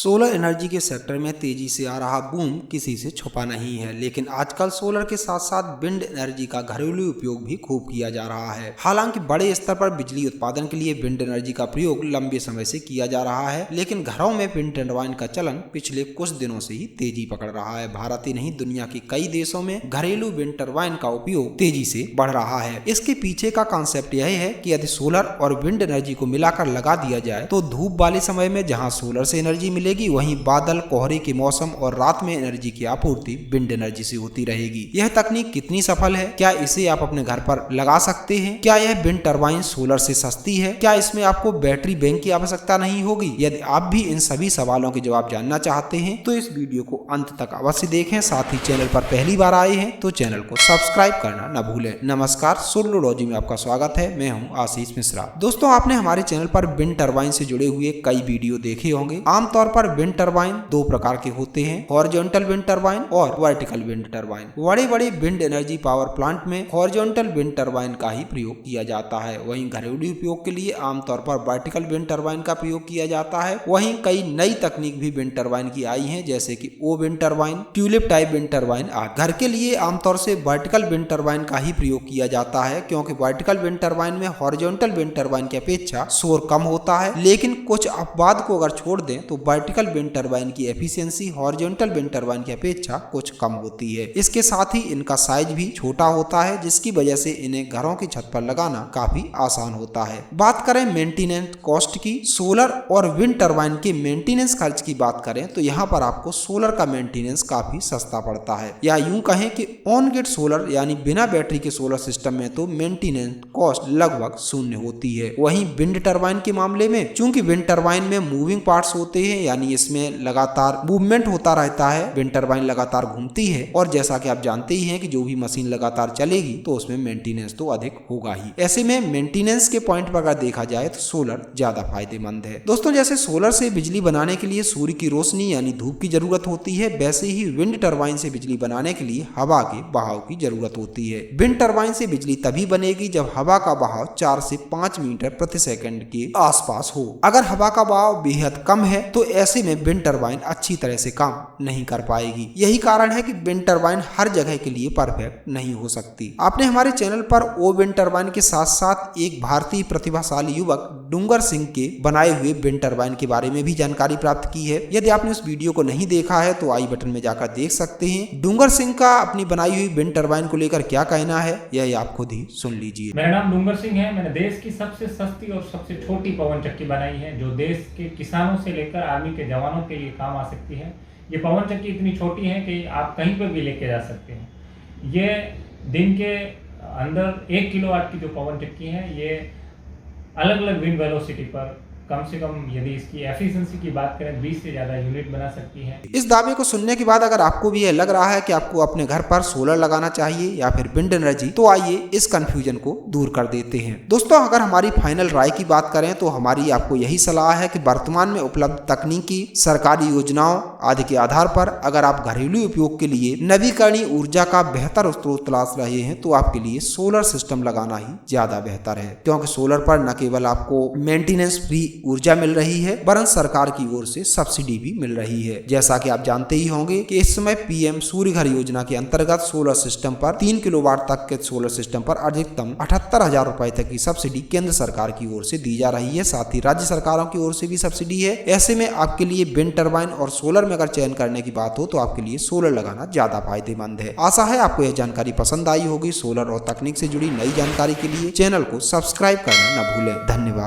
Solar energy के sector में तेजी से आ रहा बूम किसी से छुपा नहीं है, लेकिन आजकल सोलर के साथ साथ विंड एनर्जी का घरेलू उपयोग भी खूब किया जा रहा है। हालांकि बड़े स्तर पर बिजली उत्पादन के लिए विंड एनर्जी का प्रयोग लंबे समय से किया जा रहा है, लेकिन घरों में विंड टरबाइन का चलन पिछले कुछ दिनों से ही तेजी पकड़ रहा है। भारत ही नहीं, दुनिया के कई देशों में घरेलू विंड टरबाइन का उपयोग तेजी से बढ़ रहा है। इसके पीछे का कॉन्सेप्ट यह है कि यदि सोलर और विंड एनर्जी को मिलाकर लगा दिया जाए तो धूप वाले समय में जहाँ सोलर से एनर्जी मिलेगी, वहीं बादल कोहरे के मौसम और रात में एनर्जी की आपूर्ति विंड एनर्जी से होती रहेगी। यह तकनीक कितनी सफल है? क्या इसे आप अपने घर पर लगा सकते हैं? क्या यह विंड टरबाइन सोलर से सस्ती है? क्या इसमें आपको बैटरी बैंक की आवश्यकता नहीं होगी? यदि आप भी इन सभी सवालों के जवाब जानना चाहते हैं तो इस वीडियो को अंत तक अवश्य देखें। साथ ही चैनल पर पहली बार आए हैं तो चैनल को सब्सक्राइब करना न भूलें। नमस्कार, सोलरोलॉजी में आपका स्वागत है। मैं हूं आशीष मिश्रा। दोस्तों, आपने हमारे चैनल पर विंड टरबाइन से जुड़े हुए कई वीडियो देखे होंगे। आमतौर पर विंड टरबाइन दो प्रकार के होते हैं, हॉरिजॉन्टल विंड टरबाइन और वर्टिकल विंड टरबाइन। बड़े बड़े विंड एनर्जी पावर प्लांट में हॉरिजॉन्टल विंड टरबाइन का ही प्रयोग किया जाता है। वहीं घरेलू उपयोग के लिए आमतौर पर वर्टिकल विंड टरबाइन का प्रयोग किया जाता है। वहीं कई नई तकनीक भी विंड टरबाइन की आई है, जैसे कि ओ wind turbine, tulip type wind turbine आदि। घर के लिए आमतौर से वर्टिकल विंड टरबाइन का ही प्रयोग किया जाता है, क्योंकि वर्टिकल विंड टरबाइन में हॉरिजॉन्टल विंड टरबाइन की अपेक्षा शोर कम होता है। लेकिन कुछ अपवाद को अगर छोड़ दें तो वर्टिकल विंड टरबाइन की एफिशिएंसी हॉरिजॉन्टल विंड टरबाइन की अपेक्षा कुछ कम होती है। इसके साथ ही इनका साइज भी छोटा होता है, जिसकी वजह से इन्हें घरों की छत पर लगाना काफी आसान होता है। बात करें मेंटेनेंस कॉस्ट की, सोलर और विंड टरबाइन के मेंटेनेंस खर्च की बात करें तो यहाँ पर आपको सोलर का मेंटेनेंस काफी सस्ता पड़ता है, या यूं कहें कि ऑन ग्रिड सोलर यानी बिना बैटरी के सोलर सिस्टम में तो मेंटेनेंस कॉस्ट लगभग शून्य होती है। वहीं विंड टरबाइन के मामले में, चूंकि विंड टरबाइन में मूविंग पार्ट्स होते हैं, यानी इसमें लगातार मूवमेंट होता रहता है, विंड टरबाइन लगातार घूमती है, और जैसा कि आप जानते ही हैं कि जो भी मशीन लगातार चलेगी तो उसमें मेंटेनेंस तो अधिक होगा ही। ऐसे में मेंटेनेंस के पॉइंट पर अगर देखा जाए तो सोलर ज्यादा फायदेमंद है। दोस्तों, जैसे सोलर से बिजली बनाने के लिए सूर्य की रोशनी यानी धूप की जरूरत होती है, वैसे ही विंड टरबाइन से बिजली बनाने के लिए हवा के बहाव की जरूरत होती है। विंड टरबाइन से बिजली तभी बनेगी जब हवा का बहाव 4 से 5 मीटर प्रति सेकंड के आसपास हो। अगर हवा का बहाव बेहद कम है तो ऐसे में विंड टरबाइन अच्छी तरह से काम नहीं कर पाएगी। यही कारण है कि विंड टरबाइन हर जगह के लिए परफेक्ट नहीं हो सकती। आपने हमारे चैनल पर ओ विंड टरबाइन के साथ साथ एक भारतीय प्रतिभाशाली युवक डूंगर सिंह के बनाए हुए विंड टरबाइन के बारे में भी जानकारी प्राप्त की है। यदि आपने उस वीडियो को नहीं देखा है तो आई बटन में जाकर देख सकते हैं। डूंगर सिंह का अपनी बनाई हुई विंड टरबाइन को लेकर क्या कहना है, यह आप खुद ही सुन लीजिए। मेरा नाम डूंगर सिंह है। मैंने देश की सबसे सस्ती और सबसे छोटी पवन चक्की बनाई है, जो देश के किसानों से लेकर आर्मी के जवानों के लिए काम आ सकती है। ये पवन चक्की इतनी छोटी है कि आप कहीं पर भी लेके जा सकते हैं। ये दिन के अंदर 1 किलोवाट की जो पवन चक्की है, ये अलग अलग विंड वेलोसिटी पर कम से कम, यदि इसकी एफिशिएंसी की बात करें, 20 से ज्यादा यूनिट बना सकती है। इस दावे को सुनने के बाद अगर आपको भी यह लग रहा है कि आपको अपने घर पर सोलर लगाना चाहिए या फिर विंड एनर्जी, तो आइए इस कंफ्यूजन को दूर कर देते हैं। दोस्तों, अगर हमारी फाइनल राय की बात करें तो हमारी आपको यही सलाह है कि वर्तमान में उपलब्ध तकनीकी, सरकारी योजनाओं आदि के आधार पर अगर आप घरेलू उपयोग के लिए नवीकरणीय ऊर्जा का बेहतर स्रोत तलाश रहे हैं तो आपके लिए सोलर सिस्टम लगाना ही ज्यादा बेहतर है, क्योंकि सोलर पर न केवल आपको मेंटेनेंस फ्री ऊर्जा मिल रही है, वरन सरकार की ओर से सब्सिडी भी मिल रही है। जैसा कि आप जानते ही होंगे कि इस समय पीएम सूर्य घर योजना के अंतर्गत सोलर सिस्टम पर 3 किलोवाट तक के सोलर सिस्टम पर अधिकतम 78,000 रुपए तक की सब्सिडी केंद्र सरकार की ओर से दी जा रही है। साथ ही राज्य सरकारों की ओर से भी सब्सिडी है। ऐसे में आपके लिए विंड टरबाइन और सोलर में अगर चयन करने की बात हो तो आपके लिए सोलर लगाना ज्यादा फायदेमंद है। आशा है आपको यह जानकारी पसंद आई होगी। सोलर और तकनीक से जुड़ी नई जानकारी के लिए चैनल को सब्सक्राइब करना न भूलें। धन्यवाद।